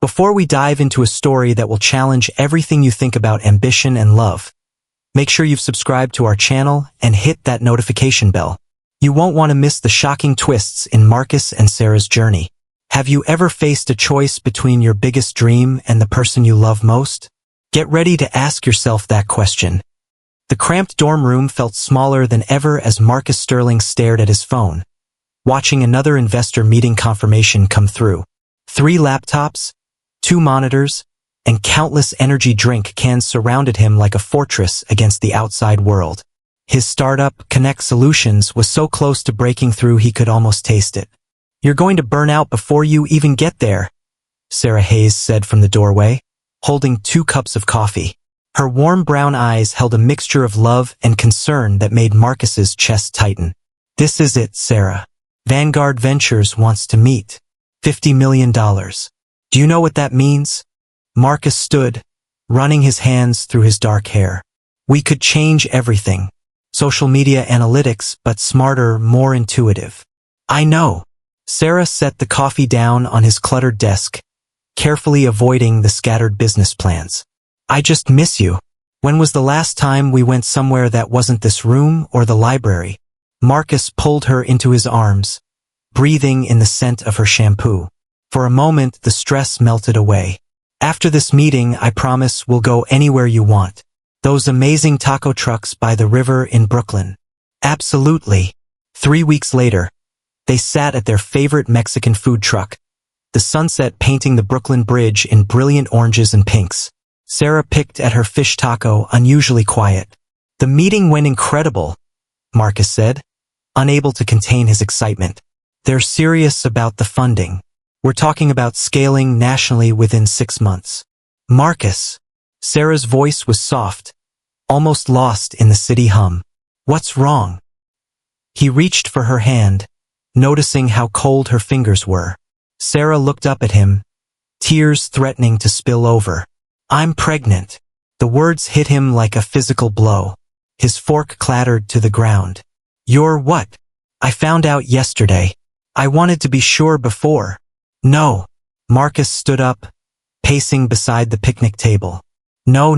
Before we dive into a story that will challenge everything you think about ambition and love, make sure you've subscribed to our channel and hit that notification bell. You won't want to miss the shocking twists in Marcus and Sarah's journey. Have you ever faced a choice between your biggest dream and the person you love most? Get ready to ask yourself that question. The cramped dorm room felt smaller than ever as Marcus Sterling stared at his phone, watching another investor meeting confirmation come through. 3 laptops, 2 monitors, and countless energy drink cans surrounded him like a fortress against the outside world. His startup, Connect Solutions, was so close to breaking through he could almost taste it. "You're going to burn out before you even get there," Sarah Hayes said from the doorway, holding 2 cups of coffee. Her warm brown eyes held a mixture of love and concern that made Marcus's chest tighten. "This is it, Sarah. Vanguard Ventures wants to meet. $50 million. Do you know what that means?" Marcus stood, running his hands through his dark hair. "We could change everything. Social media analytics, but smarter, more intuitive." "I know." Sarah set the coffee down on his cluttered desk, carefully avoiding the scattered business plans. "I just miss you. When was the last time we went somewhere that wasn't this room or the library?" Marcus pulled her into his arms, breathing in the scent of her shampoo. For a moment, the stress melted away. "After this meeting, I promise we'll go anywhere you want. Those amazing taco trucks by the river in Brooklyn." "Absolutely." 3 weeks later, they sat at their favorite Mexican food truck, the sunset painting the Brooklyn Bridge in brilliant oranges and pinks. Sarah picked at her fish taco, unusually quiet. "The meeting went incredible," Marcus said, unable to contain his excitement. "They're serious about the funding. We're talking about scaling nationally within 6 months." "Marcus." Sarah's voice was soft, almost lost in the city hum. "What's wrong?" He reached for her hand, noticing how cold her fingers were. Sarah looked up at him, tears threatening to spill over. "I'm pregnant." The words hit him like a physical blow. His fork clattered to the ground. "You're what?" "I found out yesterday. I wanted to be sure before." "No." Marcus stood up, pacing beside the picnic table. No,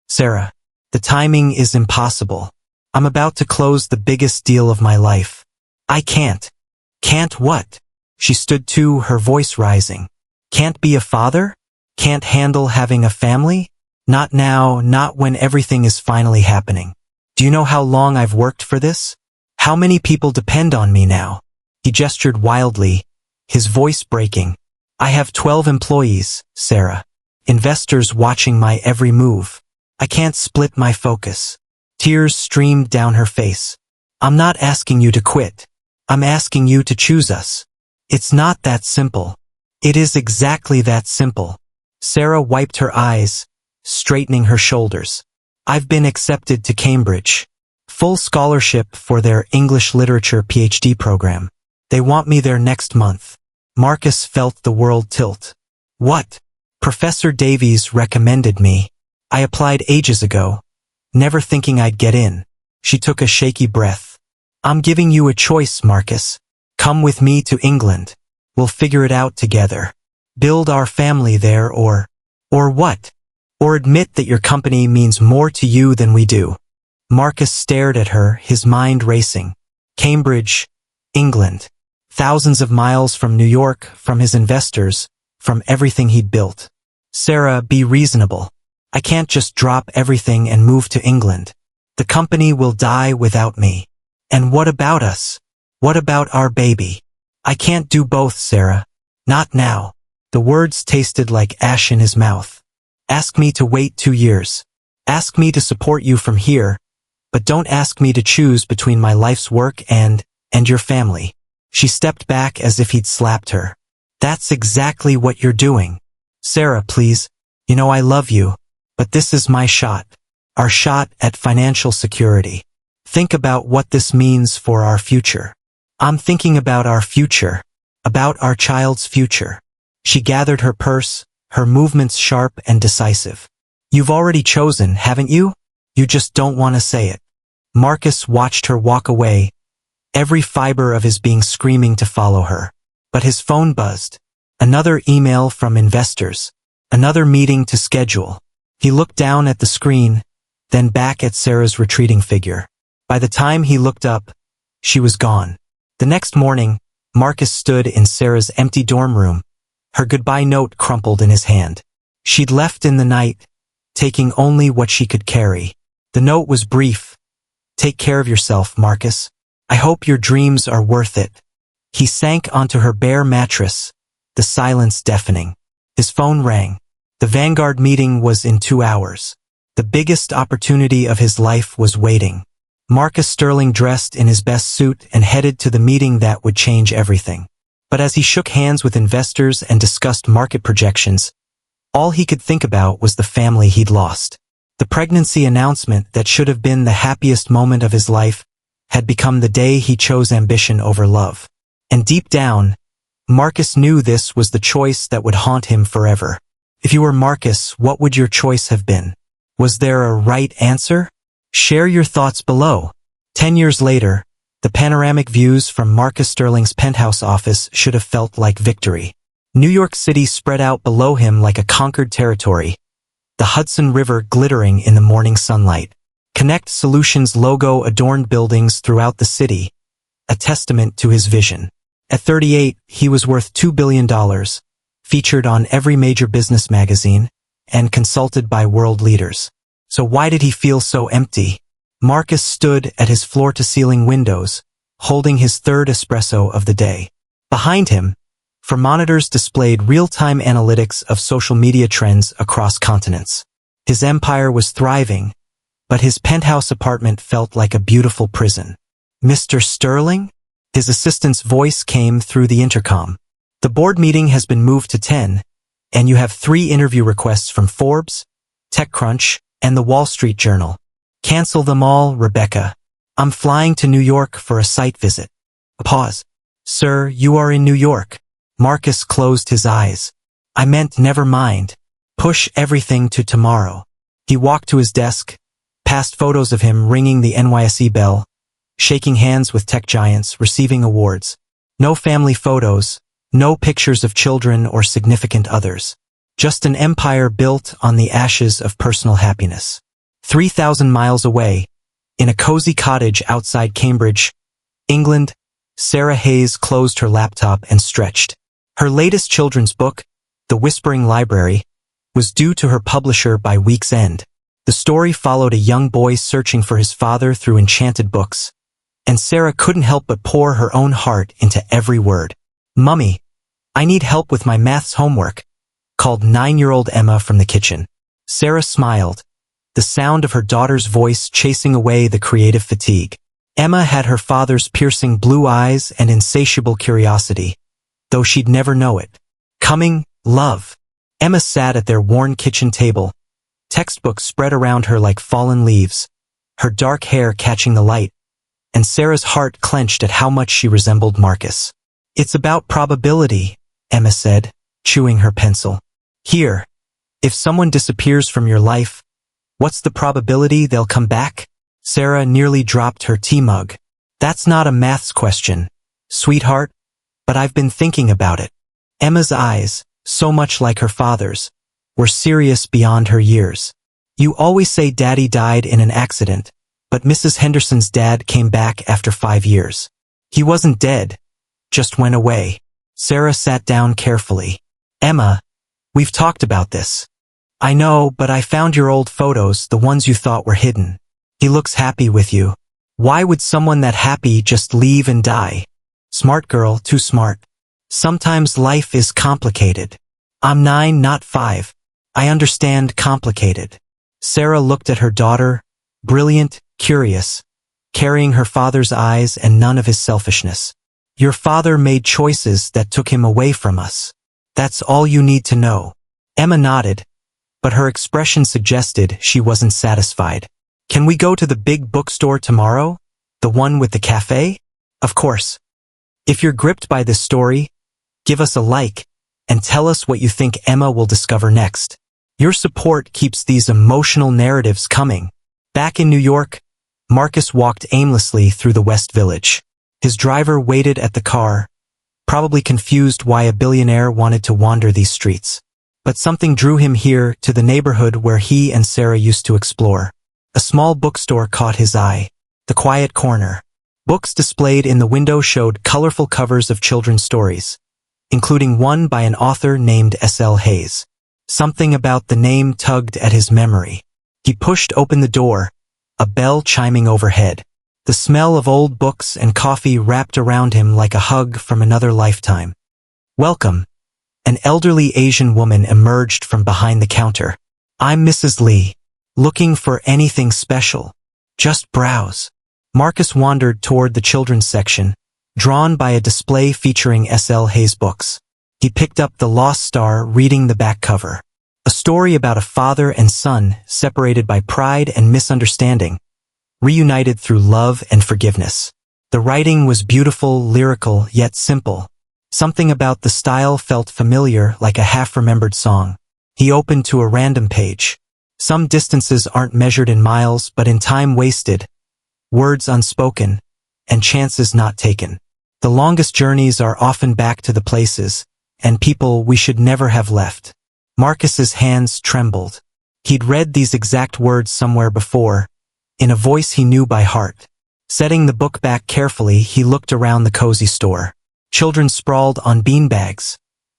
Sarah. The timing is impossible. I'm about to close the biggest deal of my life. I can't." "Can't what?" She stood too, her voice rising. "Can't be a father? Can't handle having a family? Not now, not when everything is finally happening. Do you know how long I've worked for this? How many people depend on me now?" He gestured wildly, his voice breaking. "I have 12 employees, Sarah. Investors watching my every move. I can't split my focus." Tears streamed down her face. "I'm not asking you to quit. I'm asking you to choose us. It's not that simple." "It is exactly that simple." Sarah wiped her eyes, straightening her shoulders. "I've been accepted to Cambridge. Full scholarship for their English literature PhD program. They want me there next month." Marcus felt the world tilt. "What?" "Professor Davies recommended me. I applied ages ago, never thinking I'd get in." She took a shaky breath. "I'm giving you a choice, Marcus. Come with me to England. We'll figure it out together. Build our family there or what? Or admit that your company means more to you than we do." Marcus stared at her, his mind racing. Cambridge, England. Thousands of miles from New York, from his investors, from everything he'd built. "Sarah, be reasonable. I can't just drop everything and move to England. The company will die without me. And what about us? What about our baby? I can't do both, Sarah. Not now." The words tasted like ash in his mouth. "Ask me to wait 2 years. Ask me to support you from here, but don't ask me to choose between my life's work and your family." She stepped back as if he'd slapped her. "That's exactly what you're doing. Sarah, please. You know I love you, but this is my shot. Our shot at financial security. Think about what this means for our future." "I'm thinking about our future. About our child's future." She gathered her purse, her movements sharp and decisive. "You've already chosen, haven't you? You just don't want to say it." Marcus watched her walk away, every fiber of his being screaming to follow her. But his phone buzzed. Another email from investors. Another meeting to schedule. He looked down at the screen, then back at Sarah's retreating figure. By the time he looked up, she was gone. The next morning, Marcus stood in Sarah's empty dorm room, her goodbye note crumpled in his hand. She'd left in the night, taking only what she could carry. The note was brief. Take care of yourself, Marcus. I hope your dreams are worth it. He sank onto her bare mattress, the silence deafening. His phone rang. The Vanguard meeting was in 2 hours. The biggest opportunity of his life was waiting. Marcus Sterling dressed in his best suit and headed to the meeting that would change everything. But as he shook hands with investors and discussed market projections, all he could think about was the family he'd lost. The pregnancy announcement that should have been the happiest moment of his life had become the day he chose ambition over love. And deep down, Marcus knew this was the choice that would haunt him forever. If you were Marcus, what would your choice have been? Was there a right answer? Share your thoughts below. 10 years later, the panoramic views from Marcus Sterling's penthouse office should have felt like victory. New York City spread out below him like a conquered territory, the Hudson River glittering in the morning sunlight. Connect Solutions logo adorned buildings throughout the city, a testament to his vision. At 38, he was worth $2 billion, featured on every major business magazine, and consulted by world leaders. So why did he feel so empty? Marcus stood at his floor-to-ceiling windows, holding his third espresso of the day. Behind him, for monitors displayed real-time analytics of social media trends across continents. His empire was thriving, but his penthouse apartment felt like a beautiful prison. Mr. Sterling? His assistant's voice came through the intercom. The board meeting has been moved to 10, and you have 3 interview requests from Forbes, TechCrunch, and the Wall Street Journal. Cancel them all, Rebecca. I'm flying to New York for a site visit. Pause. Sir, you are in New York. Marcus closed his eyes. I meant never mind. Push everything to tomorrow. He walked to his desk, past photos of him ringing the NYSE bell, shaking hands with tech giants, receiving awards. No family photos, no pictures of children or significant others. Just an empire built on the ashes of personal happiness. 3,000 miles away, in a cozy cottage outside Cambridge, England, Sarah Hayes closed her laptop and stretched. Her latest children's book, The Whispering Library, was due to her publisher by week's end. The story followed a young boy searching for his father through enchanted books, and Sarah couldn't help but pour her own heart into every word. Mummy, I need help with my maths homework, called 9-year-old Emma from the kitchen. Sarah smiled, the sound of her daughter's voice chasing away the creative fatigue. Emma had her father's piercing blue eyes and insatiable curiosity, though she'd never know it. Coming, love. Emma sat at their worn kitchen table, textbooks spread around her like fallen leaves, her dark hair catching the light, and Sarah's heart clenched at how much she resembled Marcus. It's about probability, Emma said, chewing her pencil. Here, if someone disappears from your life, what's the probability they'll come back? Sarah nearly dropped her tea mug. That's not a maths question, sweetheart, but I've been thinking about it. Emma's eyes, so much like her father's, were serious beyond her years. You always say Daddy died in an accident, but Mrs. Henderson's dad came back after 5 years. He wasn't dead, just went away. Sarah sat down carefully. Emma, we've talked about this. I know, but I found your old photos, the ones you thought were hidden. He looks happy with you. Why would someone that happy just leave and die? Smart girl, too smart. Sometimes life is complicated. I'm 9, not 5. I understand complicated. Sarah looked at her daughter, brilliant, curious, carrying her father's eyes and none of his selfishness. Your father made choices that took him away from us. That's all you need to know. Emma nodded, but her expression suggested she wasn't satisfied. Can we go to the big bookstore tomorrow? The one with the cafe? Of course. If you're gripped by this story, give us a like and tell us what you think Emma will discover next. Your support keeps these emotional narratives coming. Back in New York, Marcus walked aimlessly through the West Village. His driver waited at the car, probably confused why a billionaire wanted to wander these streets. But something drew him here to the neighborhood where he and Sarah used to explore. A small bookstore caught his eye. The quiet corner. Books displayed in the window showed colorful covers of children's stories, including one by an author named S.L. Hayes. Something about the name tugged at his memory. He pushed open the door, a bell chiming overhead. The smell of old books and coffee wrapped around him like a hug from another lifetime. "Welcome." An elderly Asian woman emerged from behind the counter. "I'm Mrs. Lee. Looking for anything special? Just browse." Marcus wandered toward the children's section, drawn by a display featuring S.L. Hayes books. He picked up The Lost Star, reading the back cover. A story about a father and son separated by pride and misunderstanding, reunited through love and forgiveness. The writing was beautiful, lyrical, yet simple. Something about the style felt familiar, like a half-remembered song. He opened to a random page. Some distances aren't measured in miles, but in time wasted, words unspoken, and chances not taken. The longest journeys are often back to the places and people we should never have left. Marcus's hands trembled. He'd read these exact words somewhere before, in a voice he knew by heart. Setting the book back carefully, he looked around the cozy store. Children sprawled on beanbags,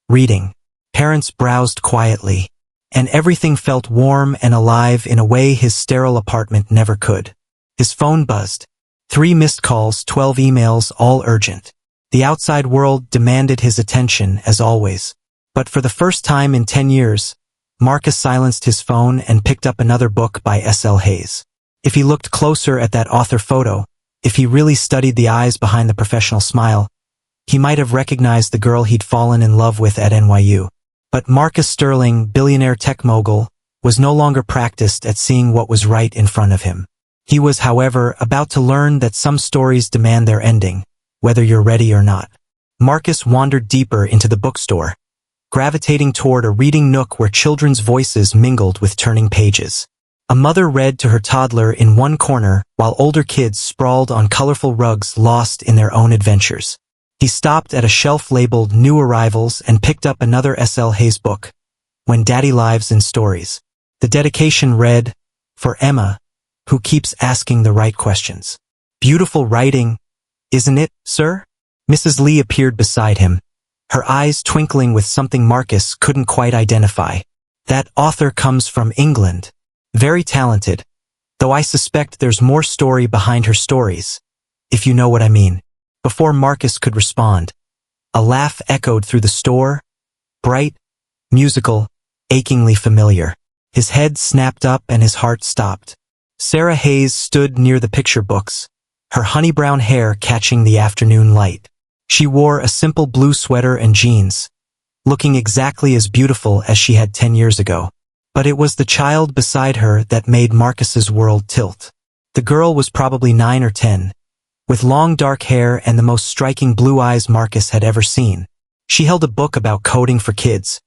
reading. Parents browsed quietly, and everything felt warm and alive in a way his sterile apartment never could. His phone buzzed. 3 missed calls, 12 emails, all urgent. The outside world demanded his attention, as always. But for the first time in 10 years, Marcus silenced his phone and picked up another book by S.L. Hayes. If he looked closer at that author photo, if he really studied the eyes behind the professional smile, he might have recognized the girl he'd fallen in love with at NYU. But Marcus Sterling, billionaire tech mogul, was no longer practiced at seeing what was right in front of him. He was, however, about to learn that some stories demand their ending, whether you're ready or not. Marcus wandered deeper into the bookstore, gravitating toward a reading nook where children's voices mingled with turning pages. A mother read to her toddler in one corner, while older kids sprawled on colorful rugs lost in their own adventures. He stopped at a shelf labeled New Arrivals and picked up another S.L. Hayes book, When Daddy Lives in Stories. The dedication read, "For Emma, who keeps asking the right questions." Beautiful writing, isn't it, sir? Mrs. Lee appeared beside him, her eyes twinkling with something Marcus couldn't quite identify. "That author comes from England. Very talented, though I suspect there's more story behind her stories, if you know what I mean." Before Marcus could respond, a laugh echoed through the store, bright, musical, achingly familiar. His head snapped up and his heart stopped. Sarah Hayes stood near the picture books, her honey-brown hair catching the afternoon light. She wore a simple blue sweater and jeans, looking exactly as beautiful as she had 10 years ago. But it was the child beside her that made Marcus's world tilt. The girl was probably 9 or 10, with long dark hair and the most striking blue eyes Marcus had ever seen. She held a book about coding for kids,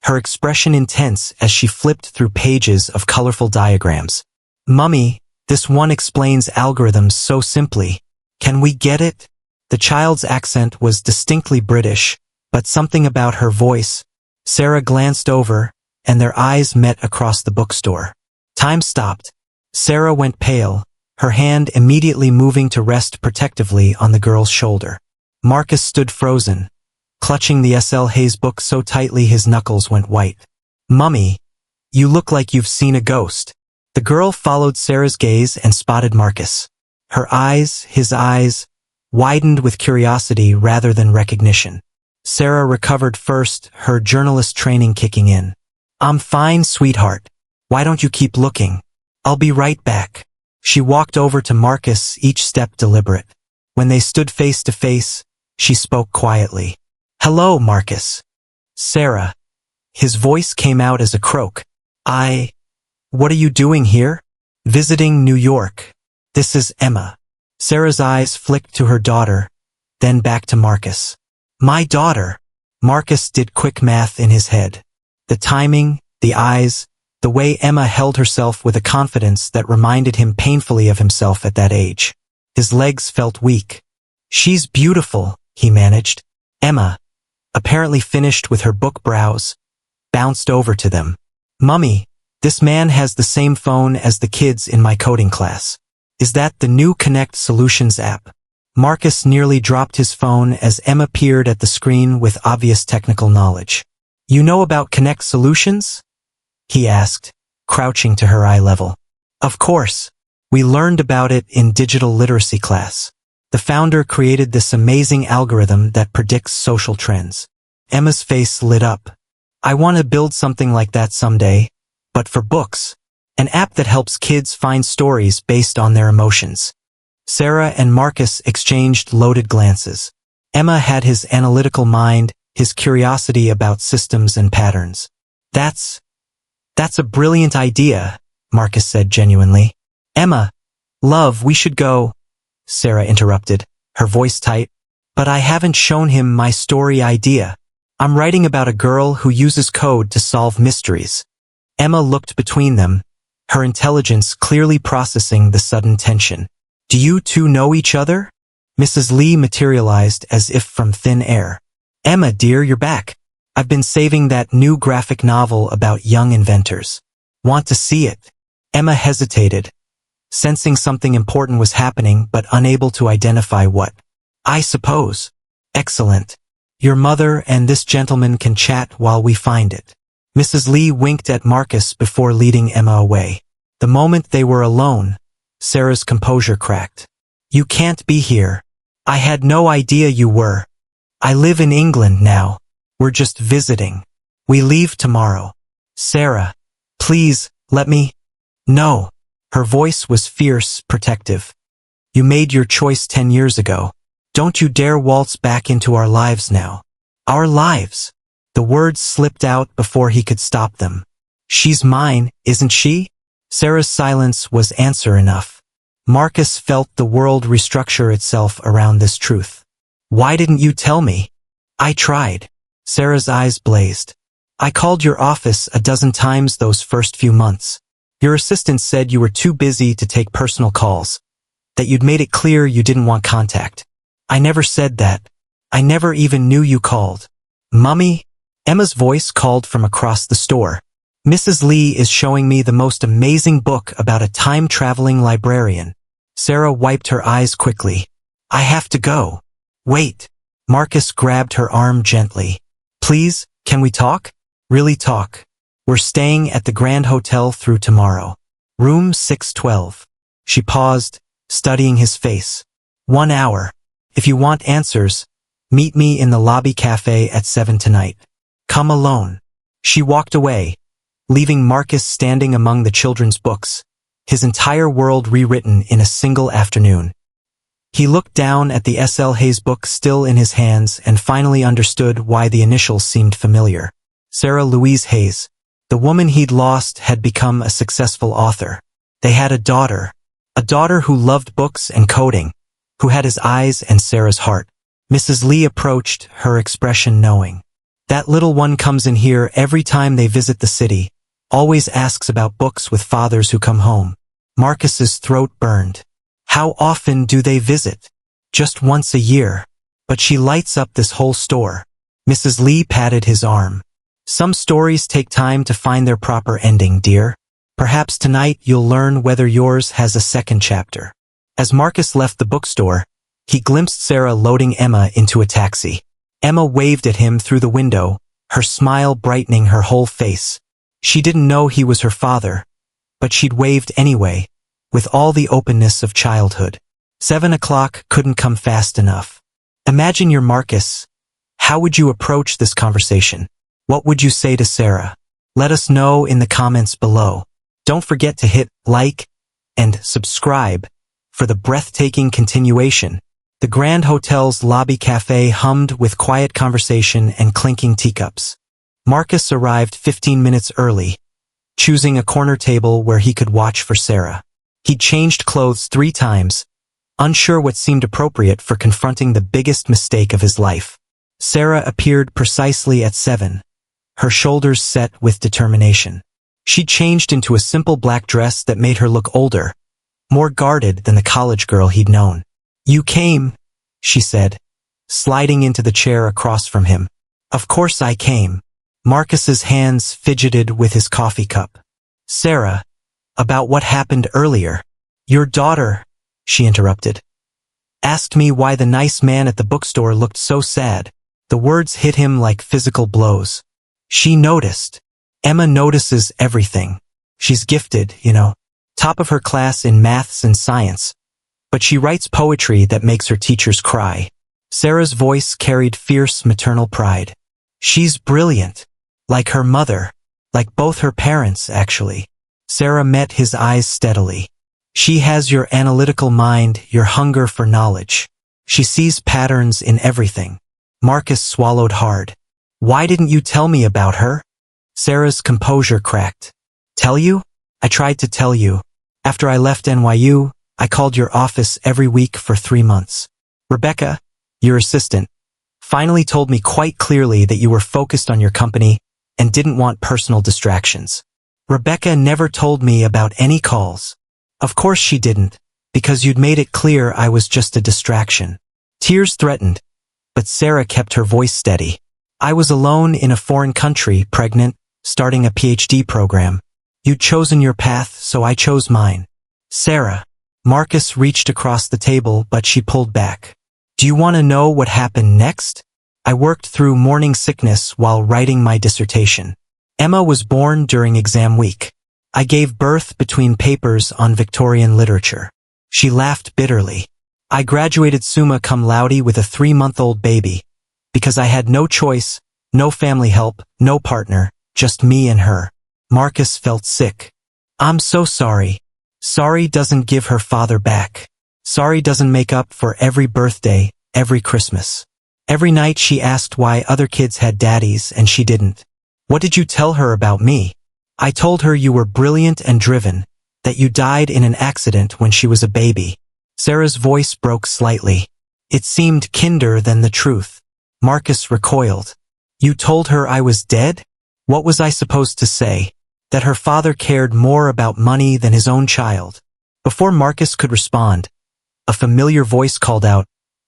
her expression intense as she flipped through pages of colorful diagrams. "Mummy, this one explains algorithms so simply. Can we get it?" The child's accent was distinctly British, but something about her voice. Sarah glanced over, and their eyes met across the bookstore. Time stopped. Sarah went pale, her hand immediately moving to rest protectively on the girl's shoulder. Marcus stood frozen, clutching the S.L. Hayes book so tightly his knuckles went white. "Mummy, you look like you've seen a ghost." The girl followed Sarah's gaze and spotted Marcus. Her eyes, his eyes, widened with curiosity rather than recognition. Sarah recovered first, her journalist training kicking in. "I'm fine, sweetheart. Why don't you keep looking? I'll be right back." She walked over to Marcus, each step deliberate. When they stood face to face, she spoke quietly. "Hello, Marcus." "Sarah." His voice came out as a croak. What are you doing here?" "Visiting New York. This is Emma." Sarah's eyes flicked to her daughter, then back to Marcus. "My daughter." Marcus did quick math in his head. The timing, the eyes, the way Emma held herself with a confidence that reminded him painfully of himself at that age. His legs felt weak. "She's beautiful," he managed. Emma, apparently finished with her book browse, bounced over to them. "Mummy, this man has the same phone as the kids in my coding class. Is that the new Connect Solutions app?" Marcus nearly dropped his phone as Emma peered at the screen with obvious technical knowledge. "You know about Connect Solutions?" he asked, crouching to her eye level. "Of course. We learned about it in digital literacy class. The founder created this amazing algorithm that predicts social trends." Emma's face lit up. "I want to build something like that someday, but for books. An app that helps kids find stories based on their emotions." Sarah and Marcus exchanged loaded glances. Emma had his analytical mind, his curiosity about systems and patterns. That's a brilliant idea," Marcus said genuinely. "Emma, love, we should go," Sarah interrupted, her voice tight. "But I haven't shown him my story idea. I'm writing about a girl who uses code to solve mysteries." Emma looked between them, her intelligence clearly processing the sudden tension. "Do you two know each other?" Mrs. Lee materialized as if from thin air. "Emma, dear, you're back. I've been saving that new graphic novel about young inventors. Want to see it?" Emma hesitated, sensing something important was happening but unable to identify what. "I suppose." "Excellent. Your mother and this gentleman can chat while we find it." Mrs. Lee winked at Marcus before leading Emma away. The moment they were alone, Sarah's composure cracked. "You can't be here. I had no idea you were. I live in England now. We're just visiting. We leave tomorrow." "Sarah, please, let me—" "No." Her voice was fierce, protective. "You made your choice 10 years ago. Don't you dare waltz back into our lives now." "Our lives?" The words slipped out before he could stop them. "She's mine, isn't she?" Sarah's silence was answer enough. Marcus felt the world restructure itself around this truth. "Why didn't you tell me?" "I tried." Sarah's eyes blazed. "I called your office a dozen times those first few months. Your assistant said you were too busy to take personal calls, that you'd made it clear you didn't want contact. I never said that. I never even knew you called." "Mummy?" Emma's voice called from across the store. "Mrs. Lee is showing me the most amazing book about a time-traveling librarian." Sarah wiped her eyes quickly. "I have to go." "Wait." Marcus grabbed her arm gently. "Please, can we talk? Really talk. We're staying at the Grand Hotel through tomorrow. Room 612. She paused, studying his face. "1 hour. If you want answers, meet me in the lobby cafe at 7 tonight. Come alone." She walked away, leaving Marcus standing among the children's books, his entire world rewritten in a single afternoon. He looked down at the S.L. Hayes book still in his hands and finally understood why the initials seemed familiar. Sarah Louise Hayes. The woman he'd lost had become a successful author. They had a daughter who loved books and coding, who had his eyes and Sarah's heart. Mrs. Lee approached, her expression knowing. "That little one comes in here every time they visit the city, always asks about books with fathers who come home." Marcus's throat burned. "How often do they visit?" "Just once a year. But she lights up this whole store." Mrs. Lee patted his arm. "Some stories take time to find their proper ending, dear. Perhaps tonight you'll learn whether yours has a second chapter." As Marcus left the bookstore, he glimpsed Sarah loading Emma into a taxi. Emma waved at him through the window, her smile brightening her whole face. She didn't know he was her father, but she'd waved anyway, with all the openness of childhood. 7 o'clock couldn't come fast enough. Imagine you're Marcus. How would you approach this conversation? What would you say to Sarah? Let us know in the comments below. Don't forget to hit like and subscribe for the breathtaking continuation. The Grand Hotel's lobby cafe hummed with quiet conversation and clinking teacups. Marcus arrived 15 minutes early, choosing a corner table where he could watch for Sarah. He'd changed clothes 3 times, unsure what seemed appropriate for confronting the biggest mistake of his life. Sarah appeared precisely at 7, her shoulders set with determination. She changed into a simple black dress that made her look older, more guarded than the college girl he'd known. "You came," she said, sliding into the chair across from him. Of course I came. Marcus's hands fidgeted with his coffee cup. Sarah, about what happened earlier. Your daughter, she interrupted, asked me why the nice man at the bookstore looked so sad. The words hit him like physical blows. She noticed. Emma notices everything. She's gifted, you know, top of her class in maths and science, but she writes poetry that makes her teachers cry. Sarah's voice carried fierce maternal pride. She's brilliant. Like her mother. Like both her parents, actually. Sarah met his eyes steadily. She has your analytical mind, your hunger for knowledge. She sees patterns in everything. Marcus swallowed hard. Why didn't you tell me about her? Sarah's composure cracked. Tell you? I tried to tell you. After I left NYU, I called your office every week for 3 months. Rebecca, your assistant, finally told me quite clearly that you were focused on your company and didn't want personal distractions. Rebecca never told me about any calls. Of course she didn't, because you'd made it clear I was just a distraction. Tears threatened, but Sarah kept her voice steady. I was alone in a foreign country, pregnant, starting a PhD program. You'd chosen your path, so I chose mine. Sarah. Marcus reached across the table, but she pulled back. Do you want to know what happened next? I worked through morning sickness while writing my dissertation. Emma was born during exam week. I gave birth between papers on Victorian literature. She laughed bitterly. I graduated summa cum laude with a 3-month-old baby, because I had no choice, no family help, no partner, just me and her. Marcus felt sick. I'm so sorry. Sorry doesn't give her father back. Sorry doesn't make up for every birthday, every Christmas. Every night she asked why other kids had daddies and she didn't. What did you tell her about me? I told her you were brilliant and driven, that you died in an accident when she was a baby. Sarah's voice broke slightly. It seemed kinder than the truth. Marcus recoiled. You told her I was dead? What was I supposed to say? That her father cared more about money than his own child? Before Marcus could respond, a familiar voice called out,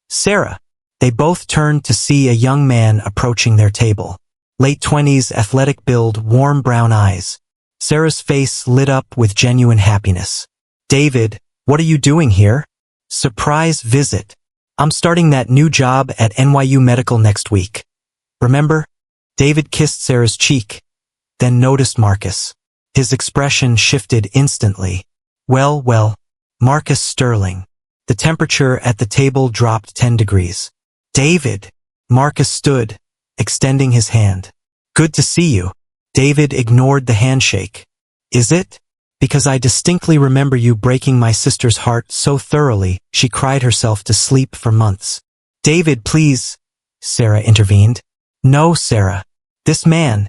Sarah. They both turned to see a young man approaching their table. Late 20s, athletic build, warm brown eyes. Sarah's face lit up with genuine happiness. David, what are you doing here? Surprise visit. I'm starting that new job at NYU Medical next week. Remember? David kissed Sarah's cheek, then noticed Marcus. His expression shifted instantly. Well, Marcus Sterling. The temperature at the table dropped 10 degrees. David. Marcus stood, extending his hand. Good to see you. David ignored the handshake. Is it? Because I distinctly remember you breaking my sister's heart so thoroughly, she cried herself to sleep for months. David, please, Sarah intervened. No, Sarah. This man,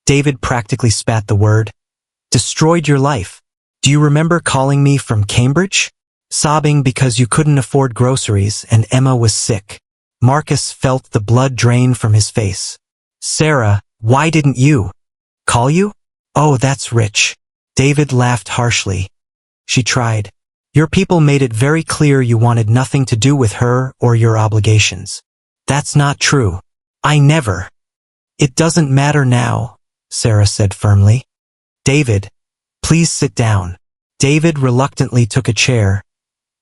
David practically spat the word, destroyed your life. Do you remember calling me from Cambridge? Sobbing because you couldn't afford groceries and Emma was sick. Marcus felt the blood drain from his face. Sarah, why didn't you? Call you? Oh, that's rich. David laughed harshly. She tried. Your people made it very clear you wanted nothing to do with her or your obligations. That's not true. I never. It doesn't matter now, Sarah said firmly. David, please sit down. David reluctantly took a chair,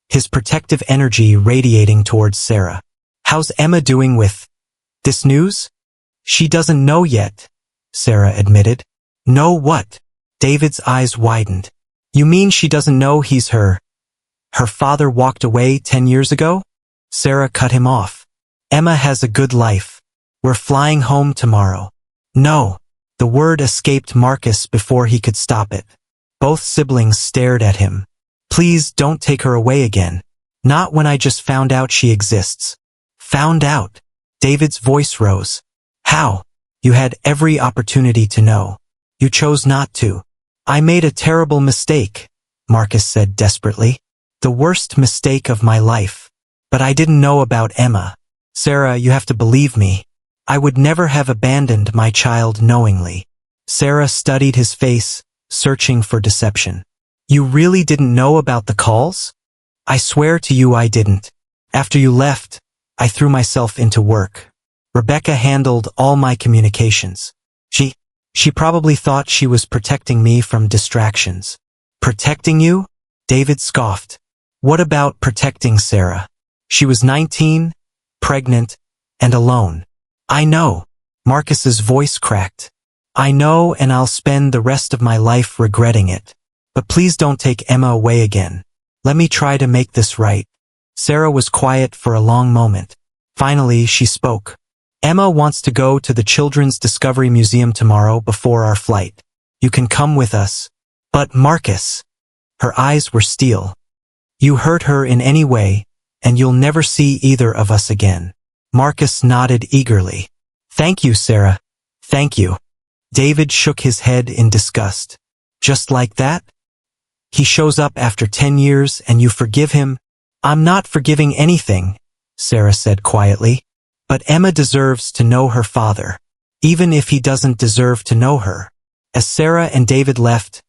his protective energy radiating towards Sarah. How's Emma doing with this news? She doesn't know yet, Sarah admitted. Know what? David's eyes widened. You mean she doesn't know he's her father walked away 10 years ago? Sarah cut him off. Emma has a good life. We're flying home tomorrow. No. The word escaped Marcus before he could stop it. Both siblings stared at him. Please don't take her away again. Not when I just found out she exists. Found out? David's voice rose. How? You had every opportunity to know. You chose not to. I made a terrible mistake, Marcus said desperately. The worst mistake of my life. But I didn't know about Emma. Sarah, you have to believe me. I would never have abandoned my child knowingly. Sarah studied his face, searching for deception. You really didn't know about the calls? I swear to you I didn't. After you left, I threw myself into work. Rebecca handled all my communications. She probably thought she was protecting me from distractions. Protecting you? David scoffed. What about protecting Sarah? She was 19, pregnant, and alone. I know. Marcus's voice cracked. I know, and I'll spend the rest of my life regretting it. But please don't take Emma away again. Let me try to make this right. Sarah was quiet for a long moment. Finally, she spoke. Emma wants to go to the Children's Discovery Museum tomorrow before our flight. You can come with us. But Marcus. Her eyes were steel. You hurt her in any way, and you'll never see either of us again. Marcus nodded eagerly. Thank you, Sarah. Thank you. David shook his head in disgust. Just like that? He shows up after 10 years and you forgive him? I'm not forgiving anything, Sarah said quietly. But Emma deserves to know her father, even if he doesn't deserve to know her. As Sarah and David left,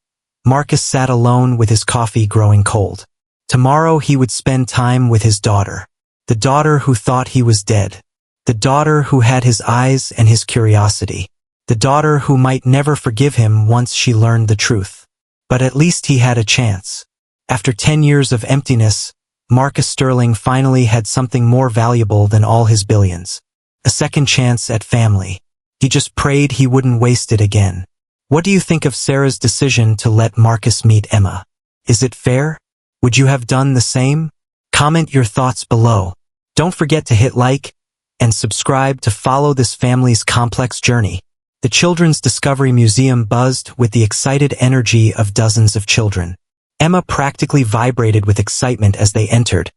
Marcus sat alone with his coffee growing cold. Tomorrow he would spend time with his daughter. The daughter who thought he was dead. The daughter who had his eyes and his curiosity. The daughter who might never forgive him once she learned the truth. But at least he had a chance. After 10 years of emptiness, Marcus Sterling finally had something more valuable than all his billions. A second chance at family. He just prayed he wouldn't waste it again. What do you think of Sarah's decision to let Marcus meet Emma? Is it fair? Would you have done the same? Comment your thoughts below. Don't forget to hit like and subscribe to follow this family's complex journey. The Children's Discovery Museum buzzed with the excited energy of dozens of children. Emma practically vibrated with excitement as they entered,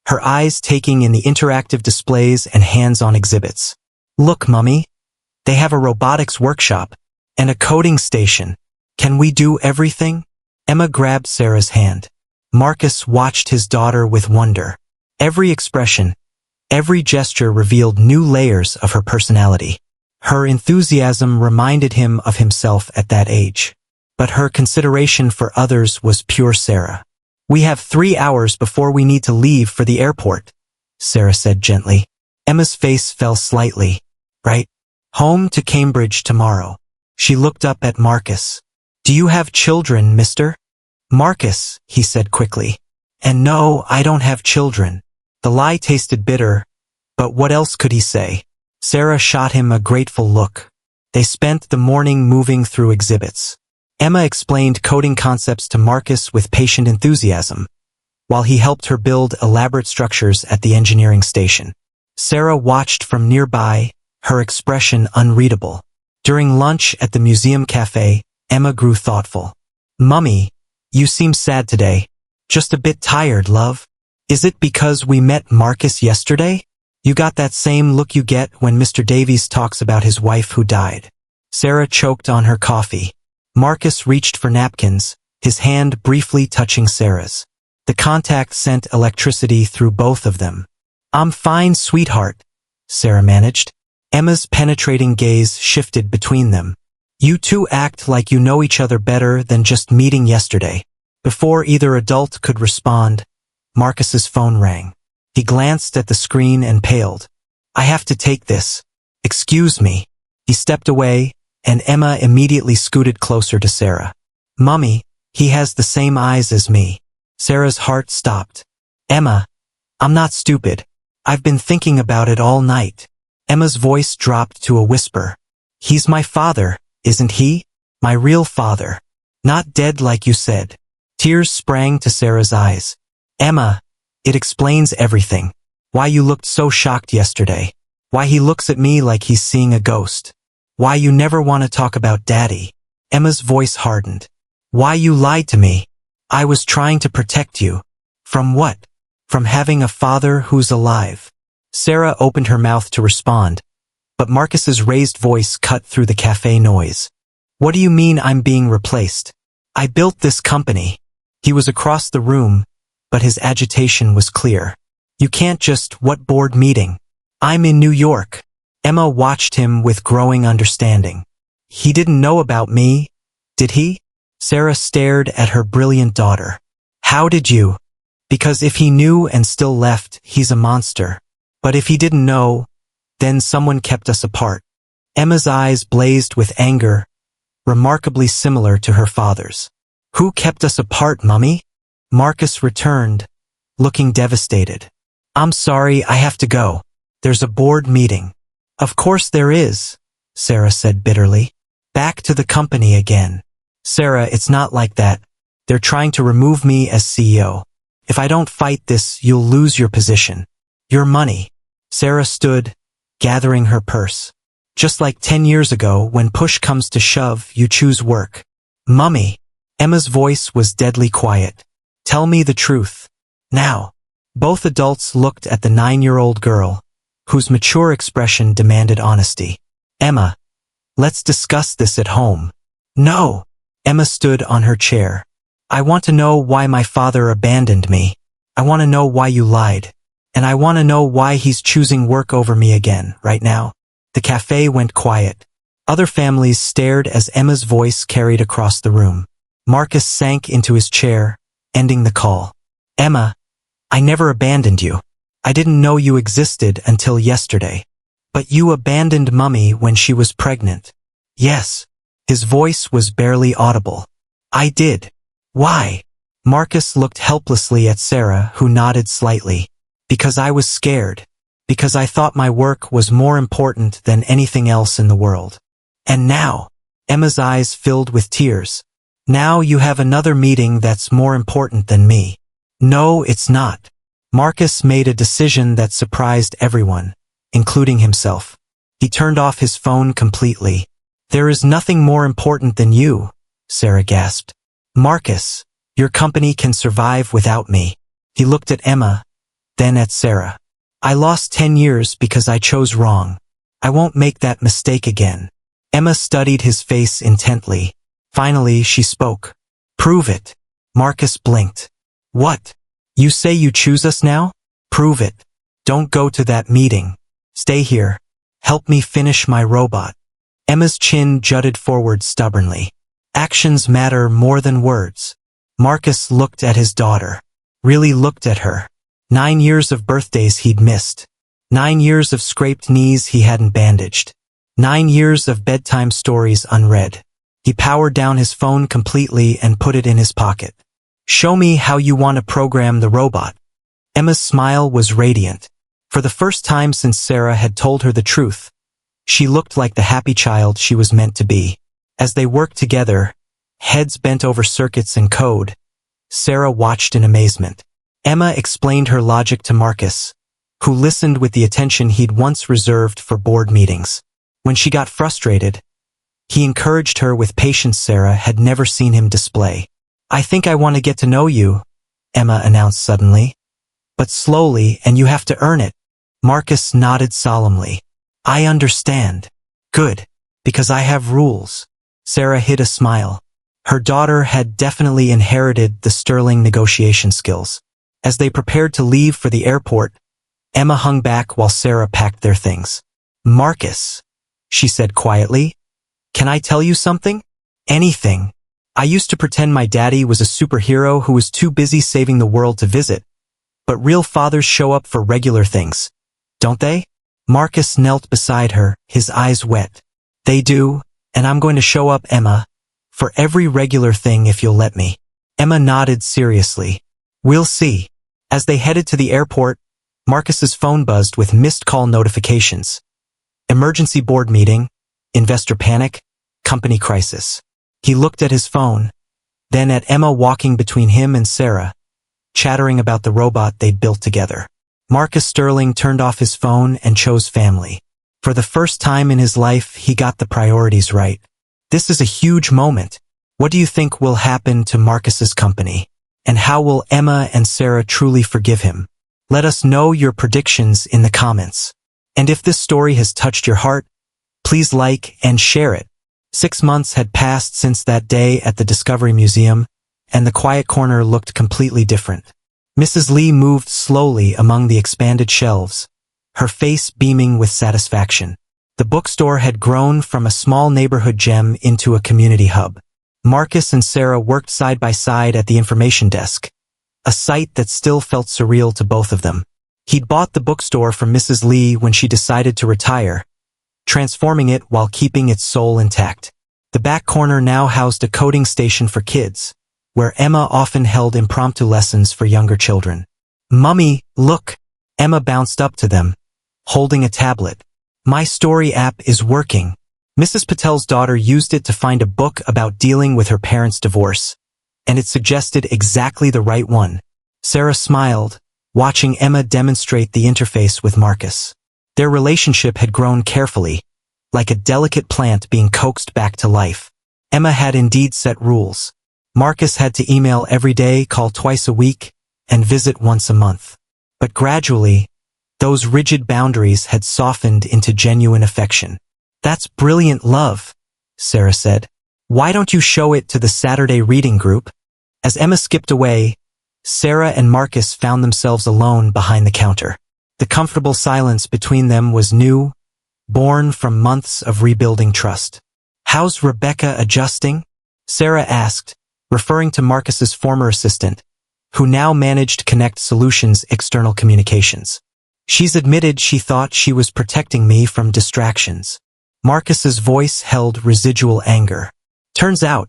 her eyes taking in the interactive displays and hands-on exhibits. Look, Mummy. They have a robotics workshop and a coding station. Can we do everything? Emma grabbed Sarah's hand. Marcus watched his daughter with wonder. Every expression, every gesture revealed new layers of her personality. Her enthusiasm reminded him of himself at that age. But her consideration for others was pure Sarah. We have 3 hours before we need to leave for the airport, Sarah said gently. Emma's face fell slightly. Right? Home to Cambridge tomorrow. She looked up at Marcus. Do you have children, mister? Marcus, he said quickly. And no, I don't have children. The lie tasted bitter, but what else could he say? Sarah shot him a grateful look. They spent the morning moving through exhibits. Emma explained coding concepts to Marcus with patient enthusiasm, while he helped her build elaborate structures at the engineering station. Sarah watched from nearby, her expression unreadable. During lunch at the museum cafe, Emma grew thoughtful. Mummy, you seem sad today. Just a bit tired, love. Is it because we met Marcus yesterday? You got that same look you get when Mr. Davies talks about his wife who died. Sarah choked on her coffee. Marcus reached for napkins, his hand briefly touching Sarah's. The contact sent electricity through both of them. I'm fine, sweetheart, Sarah managed. Emma's penetrating gaze shifted between them. You two act like you know each other better than just meeting yesterday. Before either adult could respond, Marcus's phone rang. He glanced at the screen and paled. I have to take this. Excuse me. He stepped away, and Emma immediately scooted closer to Sarah. Mummy, he has the same eyes as me. Sarah's heart stopped. Emma, I'm not stupid. I've been thinking about it all night. Emma's voice dropped to a whisper. He's my father, isn't he? My real father. Not dead like you said. Tears sprang to Sarah's eyes. Emma, it explains everything. Why you looked so shocked yesterday. Why he looks at me like he's seeing a ghost. Why you never want to talk about Daddy. Emma's voice hardened. Why you lied to me. I was trying to protect you. From what? From having a father who's alive. Sarah opened her mouth to respond, but Marcus's raised voice cut through the cafe noise. What do you mean I'm being replaced? I built this company. He was across the room, but his agitation was clear. You can't just, what board meeting? I'm in New York. Emma watched him with growing understanding. He didn't know about me, did he? Sarah stared at her brilliant daughter. How did you? Because if he knew and still left, he's a monster. But if he didn't know, then someone kept us apart. Emma's eyes blazed with anger, remarkably similar to her father's. Who kept us apart, Mummy? Marcus returned, looking devastated. I'm sorry, I have to go. There's a board meeting. Of course there is, Sarah said bitterly. Back to the company again. Sarah, it's not like that. They're trying to remove me as CEO. If I don't fight this, you'll lose your position. Your money. Sarah stood, gathering her purse. Just like 10 years ago, when push comes to shove, you choose work. Mummy. Emma's voice was deadly quiet. Tell me the truth. Now. Both adults looked at the 9-year-old girl, whose mature expression demanded honesty. Emma. Let's discuss this at home. No. Emma stood on her chair. I want to know why my father abandoned me. I want to know why you lied. And I want to know why he's choosing work over me again, right now. The cafe went quiet. Other families stared as Emma's voice carried across the room. Marcus sank into his chair, ending the call. Emma, I never abandoned you. I didn't know you existed until yesterday. But you abandoned Mummy when she was pregnant. Yes. His voice was barely audible. I did. Why? Marcus looked helplessly at Sarah, who nodded slightly. Because I was scared. Because I thought my work was more important than anything else in the world. And now, Emma's eyes filled with tears. Now you have another meeting that's more important than me. No, it's not. Marcus made a decision that surprised everyone, including himself. He turned off his phone completely. There is nothing more important than you, Sarah gasped. Marcus, your company can survive without me. He looked at Emma, then at Sarah. I lost 10 years because I chose wrong. I won't make that mistake again. Emma studied his face intently. Finally, she spoke. Prove it. Marcus blinked. What? You say you choose us now? Prove it. Don't go to that meeting. Stay here. Help me finish my robot. Emma's chin jutted forward stubbornly. Actions matter more than words. Marcus looked at his daughter. Really looked at her. 9 years of birthdays he'd missed. 9 years of scraped knees he hadn't bandaged. 9 years of bedtime stories unread. He powered down his phone completely and put it in his pocket. Show me how you want to program the robot. Emma's smile was radiant. For the first time since Sarah had told her the truth, she looked like the happy child she was meant to be. As they worked together, heads bent over circuits and code, Sarah watched in amazement. Emma explained her logic to Marcus, who listened with the attention he'd once reserved for board meetings. When she got frustrated, he encouraged her with patience Sarah had never seen him display. I think I want to get to know you, Emma announced suddenly. But slowly, and you have to earn it. Marcus nodded solemnly. I understand. Good. Because I have rules. Sarah hid a smile. Her daughter had definitely inherited the sterling negotiation skills. As they prepared to leave for the airport, Emma hung back while Sarah packed their things. Marcus, she said quietly, can I tell you something? Anything. I used to pretend my daddy was a superhero who was too busy saving the world to visit. But real fathers show up for regular things, don't they? Marcus knelt beside her, his eyes wet. They do, and I'm going to show up, Emma, for every regular thing if you'll let me. Emma nodded seriously. We'll see. As they headed to the airport, Marcus's phone buzzed with missed call notifications. Emergency board meeting, investor panic, company crisis. He looked at his phone, then at Emma walking between him and Sarah, chattering about the robot they'd built together. Marcus Sterling turned off his phone and chose family. For the first time in his life, he got the priorities right. This is a huge moment. What do you think will happen to Marcus's company? And how will Emma and Sarah truly forgive him? Let us know your predictions in the comments. And if this story has touched your heart, please like and share it. 6 months had passed since that day at the Discovery Museum, and the quiet corner looked completely different. Mrs. Lee moved slowly among the expanded shelves, her face beaming with satisfaction. The bookstore had grown from a small neighborhood gem into a community hub. Marcus and Sarah worked side by side at the information desk, a sight that still felt surreal to both of them. He'd bought the bookstore from Mrs. Lee when she decided to retire, transforming it while keeping its soul intact. The back corner now housed a coding station for kids, where Emma often held impromptu lessons for younger children. "Mummy, look!" Emma bounced up to them, holding a tablet. "My story app is working." Mrs. Patel's daughter used it to find a book about dealing with her parents' divorce, and it suggested exactly the right one. Sarah smiled, watching Emma demonstrate the interface with Marcus. Their relationship had grown carefully, like a delicate plant being coaxed back to life. Emma had indeed set rules. Marcus had to email every day, call twice a week, and visit once a month. But gradually, those rigid boundaries had softened into genuine affection. "That's brilliant love," Sarah said. "Why don't you show it to the Saturday reading group?" As Emma skipped away, Sarah and Marcus found themselves alone behind the counter. The comfortable silence between them was new, born from months of rebuilding trust. "How's Rebecca adjusting?" Sarah asked, referring to Marcus's former assistant, who now managed Connect Solutions' external communications. "She's admitted she thought she was protecting me from distractions." Marcus's voice held residual anger. "Turns out,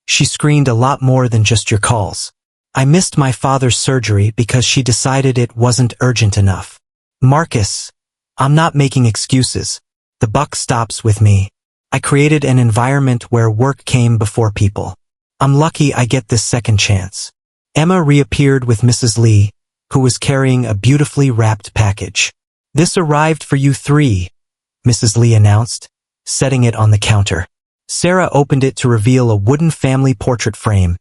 she screened a lot more than just your calls. I missed my father's surgery because she decided it wasn't urgent enough." "Marcus, I'm not making excuses. The buck stops with me. I created an environment where work came before people. I'm lucky I get this second chance." Emma reappeared with Mrs. Lee, who was carrying a beautifully wrapped package. "This arrived for you three," Mrs. Lee announced, setting it on the counter. Sarah opened it to reveal a wooden family portrait frame,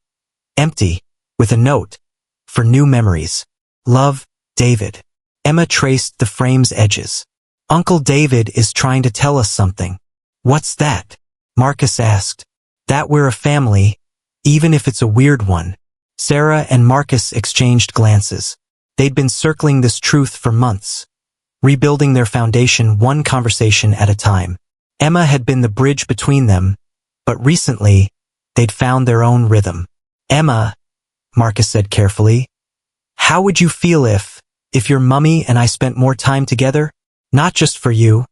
empty, with a note, "For new memories. Love, David." Emma traced the frame's edges. "Uncle David is trying to tell us something." "What's that?" Marcus asked. "That we're a family, even if it's a weird one." Sarah and Marcus exchanged glances. They'd been circling this truth for months, rebuilding their foundation one conversation at a time. Emma had been the bridge between them, but recently, they'd found their own rhythm. "Emma," Marcus said carefully, "how would you feel if your mummy and I spent more time together? Not just for you,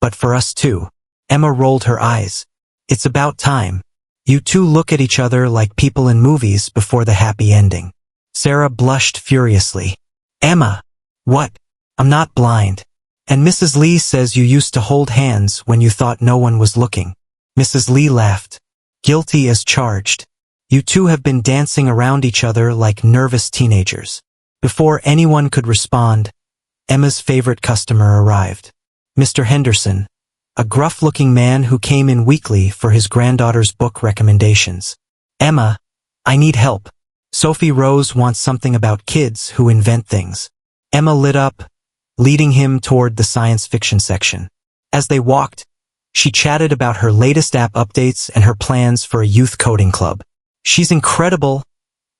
but for us too." Emma rolled her eyes. "It's about time. You two look at each other like people in movies before the happy ending." Sarah blushed furiously. "Emma, what? I'm not blind. And Mrs. Lee says you used to hold hands when you thought no one was looking." Mrs. Lee laughed. "Guilty as charged. You two have been dancing around each other like nervous teenagers." Before anyone could respond, Emma's favorite customer arrived. Mr. Henderson, a gruff-looking man who came in weekly for his granddaughter's book recommendations. "Emma, I need help. Sophie Rose wants something about kids who invent things." Emma lit up, leading him toward the science fiction section. As they walked, she chatted about her latest app updates and her plans for a youth coding club. "She's incredible,"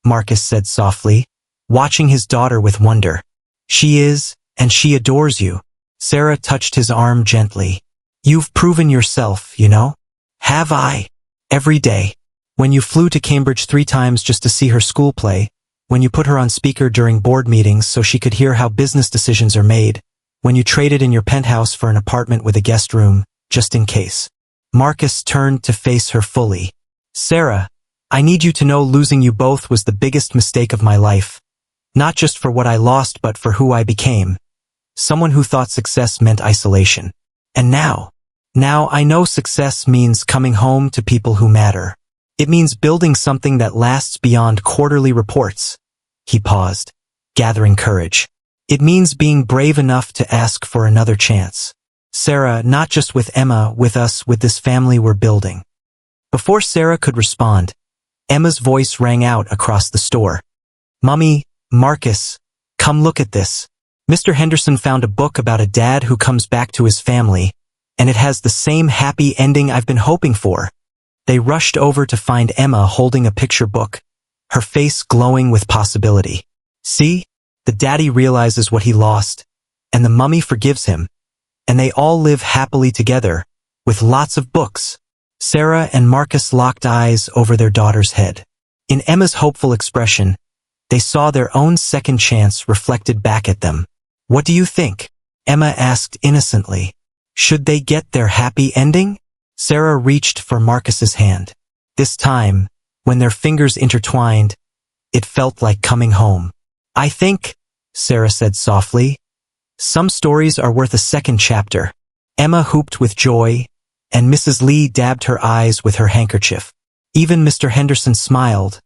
Marcus said softly, watching his daughter with wonder. "She is, and she adores you." Sarah touched his arm gently. "You've proven yourself, you know." "Have I?" "Every day. When you flew to Cambridge 3 times just to see her school play, when you put her on speaker during board meetings so she could hear how business decisions are made, when you traded in your penthouse for an apartment with a guest room, just in case." Marcus turned to face her fully. "Sarah, I need you to know losing you both was the biggest mistake of my life. Not just for what I lost but for who I became. Someone who thought success meant isolation. And now I know success means coming home to people who matter. It means building something that lasts beyond quarterly reports." He paused, gathering courage. "It means being brave enough to ask for another chance. Sarah, not just with Emma, with us, with this family we're building." Before Sarah could respond, Emma's voice rang out across the store. "Mummy, Marcus, come look at this." Mr. Henderson found a book about a dad who comes back to his family, and it has the same happy ending I've been hoping for. They rushed over to find Emma holding a picture book, her face glowing with possibility. "See? The daddy realizes what he lost, and the mummy forgives him, and they all live happily together, with lots of books." Sarah and Marcus locked eyes over their daughter's head. In Emma's hopeful expression, they saw their own second chance reflected back at them. What do you think? Emma asked innocently. Should they get their happy ending? Sarah reached for Marcus's hand. This time, when their fingers intertwined, it felt like coming home. I think, Sarah said softly, some stories are worth a second chapter. Emma whooped with joy, and Mrs. Lee dabbed her eyes with her handkerchief. Even Mr. Henderson smiled,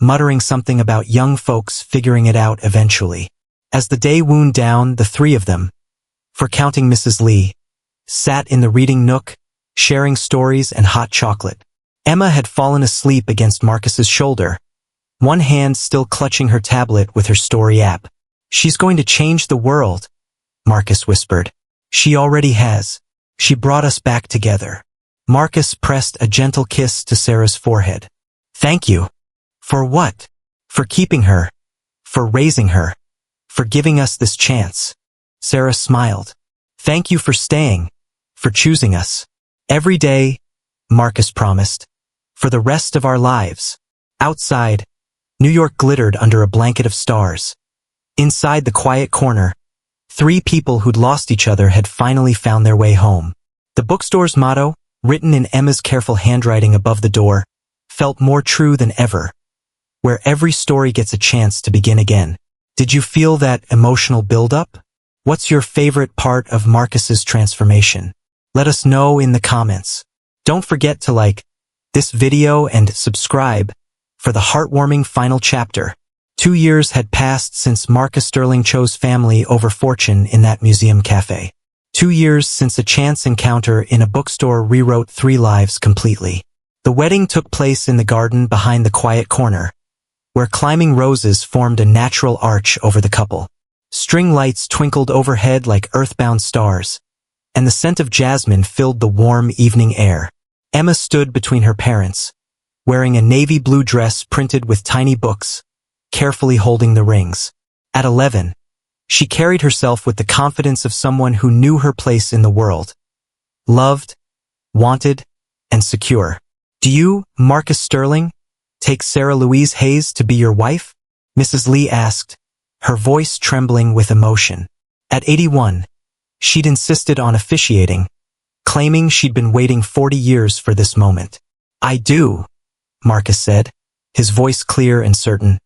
muttering something about young folks figuring it out eventually. As the day wound down, the three of them, for counting Mrs. Lee, sat in the reading nook, sharing stories and hot chocolate. Emma had fallen asleep against Marcus's shoulder, one hand still clutching her tablet with her story app. She's going to change the world, Marcus whispered. She already has. She brought us back together. Marcus pressed a gentle kiss to Sarah's forehead. Thank you. For what? For keeping her. For raising her. For giving us this chance. Sarah smiled. Thank you for staying. For choosing us. Every day, Marcus promised. For the rest of our lives. Outside, New York glittered under a blanket of stars. Inside the quiet corner, three people who'd lost each other had finally found their way home. The bookstore's motto, written in Emma's careful handwriting above the door, felt more true than ever. Where every story gets a chance to begin again. Did you feel that emotional buildup? What's your favorite part of Marcus's transformation? Let us know in the comments. Don't forget to like this video and subscribe for the heartwarming final chapter. 2 years had passed since Marcus Sterling chose family over fortune in that museum cafe. 2 years since a chance encounter in a bookstore rewrote 3 lives completely. The wedding took place in the garden behind the quiet corner, where climbing roses formed a natural arch over the couple. String lights twinkled overhead like earthbound stars, and the scent of jasmine filled the warm evening air. Emma stood between her parents, wearing a navy blue dress printed with tiny books, carefully holding the rings. At 11, she carried herself with the confidence of someone who knew her place in the world. Loved, wanted, and secure. Do you, Marcus Sterling, take Sarah Louise Hayes to be your wife? Mrs. Lee asked, her voice trembling with emotion. At 81, she'd insisted on officiating, claiming she'd been waiting 40 years for this moment. I do, Marcus said, his voice clear and certain.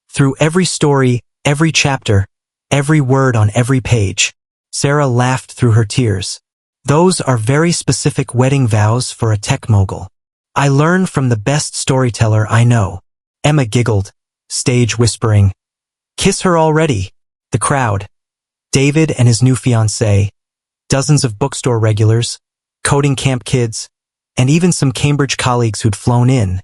Through every story, every chapter, every word on every page, Sarah laughed through her tears. Those are very specific wedding vows for a tech mogul. I learned from the best storyteller I know. Emma giggled, stage whispering, kiss her already. The crowd, David and his new fiancée, dozens of bookstore regulars, coding camp kids, and even some Cambridge colleagues who'd flown in,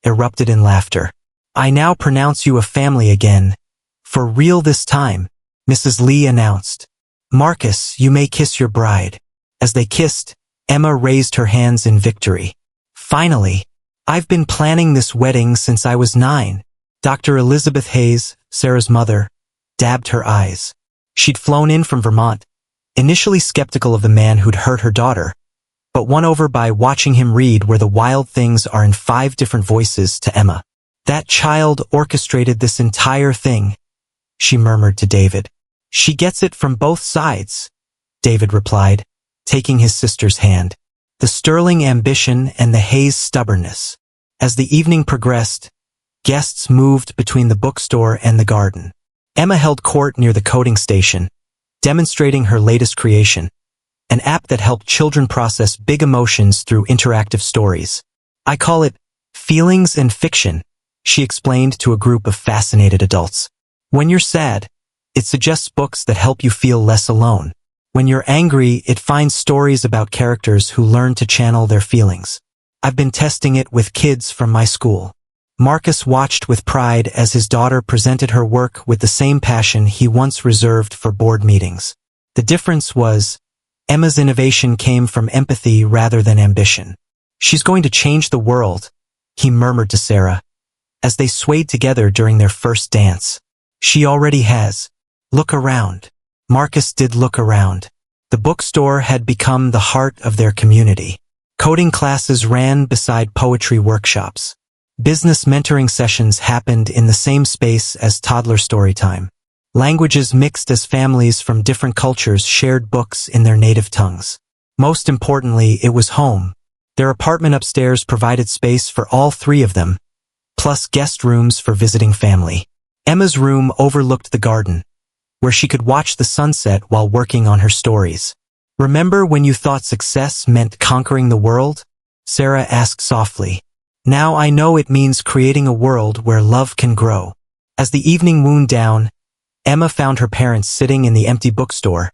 erupted in laughter. I now pronounce you a family again. For real this time, Mrs. Lee announced. Marcus, you may kiss your bride. As they kissed, Emma raised her hands in victory. Finally, I've been planning this wedding since I was 9. Dr. Elizabeth Hayes, Sarah's mother, dabbed her eyes. She'd flown in from Vermont, initially skeptical of the man who'd hurt her daughter, but won over by watching him read Where the Wild Things Are in 5 different voices to Emma. That child orchestrated this entire thing, she murmured to David. She gets it from both sides, David replied, taking his sister's hand. The Sterling ambition and the Hayes stubbornness. As the evening progressed, guests moved between the bookstore and the garden. Emma held court near the coding station, demonstrating her latest creation, an app that helped children process big emotions through interactive stories. I call it Feelings and Fiction, she explained to a group of fascinated adults. When you're sad, it suggests books that help you feel less alone. When you're angry, it finds stories about characters who learn to channel their feelings. I've been testing it with kids from my school. Marcus watched with pride as his daughter presented her work with the same passion he once reserved for board meetings. The difference was, Emma's innovation came from empathy rather than ambition. She's going to change the world, he murmured to Sarah, as they swayed together during their first dance. She already has. Look around. Marcus did look around. The bookstore had become the heart of their community. Coding classes ran beside poetry workshops. Business mentoring sessions happened in the same space as toddler story time. Languages mixed as families from different cultures shared books in their native tongues. Most importantly, it was home. Their apartment upstairs provided space for all three of them, plus guest rooms for visiting family. Emma's room overlooked the garden, where she could watch the sunset while working on her stories. "Remember when you thought success meant conquering the world?" Sarah asked softly. "Now I know it means creating a world where love can grow." As the evening wound down, Emma found her parents sitting in the empty bookstore,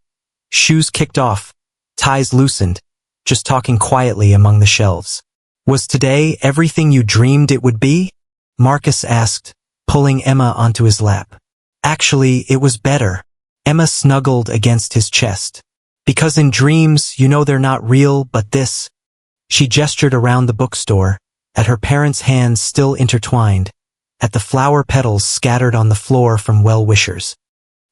shoes kicked off, ties loosened, just talking quietly among the shelves. "Was today everything you dreamed it would be?" Marcus asked, pulling Emma onto his lap. "Actually, it was better." Emma snuggled against his chest. "Because in dreams, you know they're not real, but this." She gestured around the bookstore, at her parents' hands still intertwined, at the flower petals scattered on the floor from well-wishers.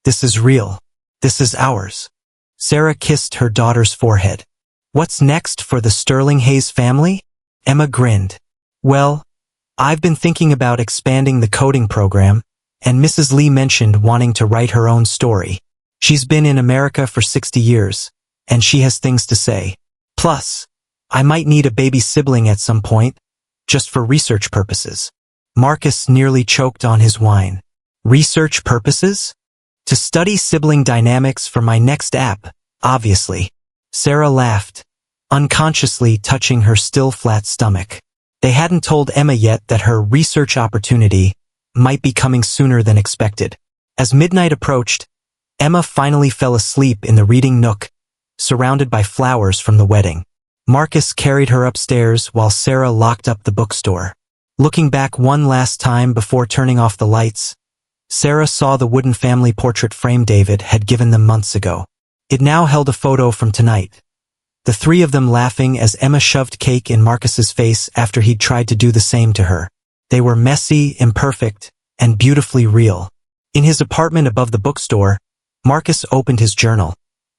"This is real. This is ours." Sarah kissed her daughter's forehead. "What's next for the Sterling Hayes family?" Emma grinned. "Well, I've been thinking about expanding the coding program, and Mrs. Lee mentioned wanting to write her own story. She's been in America for 60 years, and she has things to say. Plus, I might need a baby sibling at some point, just for research purposes." Marcus nearly choked on his wine. "Research purposes?" "To study sibling dynamics for my next app, obviously." Sarah laughed, unconsciously touching her still flat stomach. They hadn't told Emma yet that her research opportunity might be coming sooner than expected. As midnight approached, Emma finally fell asleep in the reading nook, surrounded by flowers from the wedding. Marcus carried her upstairs while Sarah locked up the bookstore. Looking back one last time before turning off the lights, Sarah saw the wooden family portrait frame David had given them months ago. It now held a photo from tonight, the three of them laughing as Emma shoved cake in Marcus's face after he'd tried to do the same to her. They were messy, imperfect, and beautifully real. In his apartment above the bookstore, Marcus opened his journal,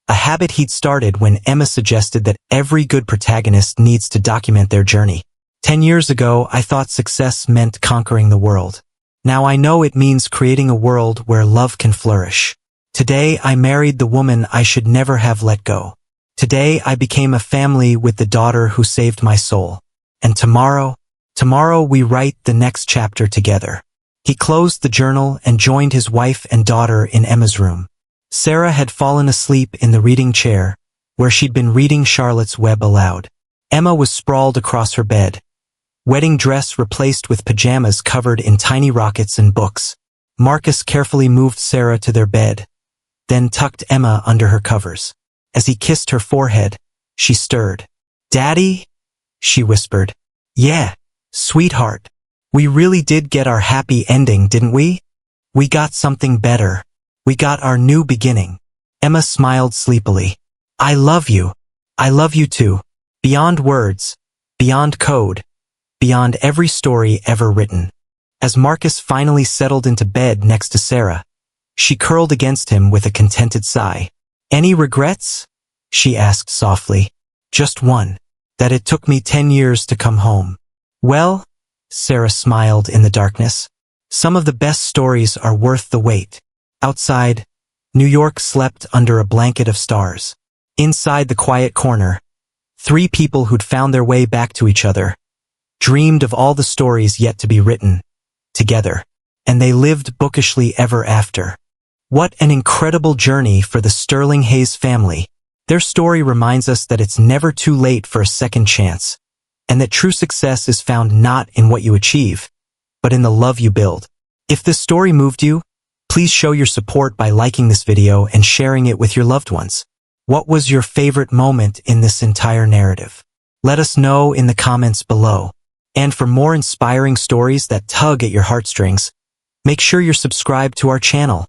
a habit he'd started when Emma suggested that every good protagonist needs to document their journey. 10 years ago, I thought success meant conquering the world. Now I know it means creating a world where love can flourish. Today I married the woman I should never have let go. Today I became a family with the daughter who saved my soul. And tomorrow we write the next chapter together. He closed the journal and joined his wife and daughter in Emma's room. Sarah had fallen asleep in the reading chair, where she'd been reading Charlotte's Web aloud. Emma was sprawled across her bed, wedding dress replaced with pajamas covered in tiny rockets and books. Marcus carefully moved Sarah to their bed, then tucked Emma under her covers. As he kissed her forehead, she stirred. "Daddy?" she whispered. "Yeah, sweetheart. We really did get our happy ending, didn't we? We got something better. We got our new beginning." Emma smiled sleepily. "I love you. I love you too. Beyond words, beyond code, beyond every story ever written." As Marcus finally settled into bed next to Sarah, she curled against him with a contented sigh. "Any regrets?" she asked softly. "Just one. That it took me 10 years to come home." "Well," Sarah smiled in the darkness, "some of the best stories are worth the wait." Outside, New York slept under a blanket of stars. Inside the quiet corner, three people who'd found their way back to each other dreamed of all the stories yet to be written, together, and they lived bookishly ever after. What an incredible journey for the Sterling Hayes family. Their story reminds us that it's never too late for a second chance, and that true success is found not in what you achieve, but in the love you build. If this story moved you, please show your support by liking this video and sharing it with your loved ones. What was your favorite moment in this entire narrative? Let us know in the comments below. And for more inspiring stories that tug at your heartstrings, make sure you're subscribed to our channel.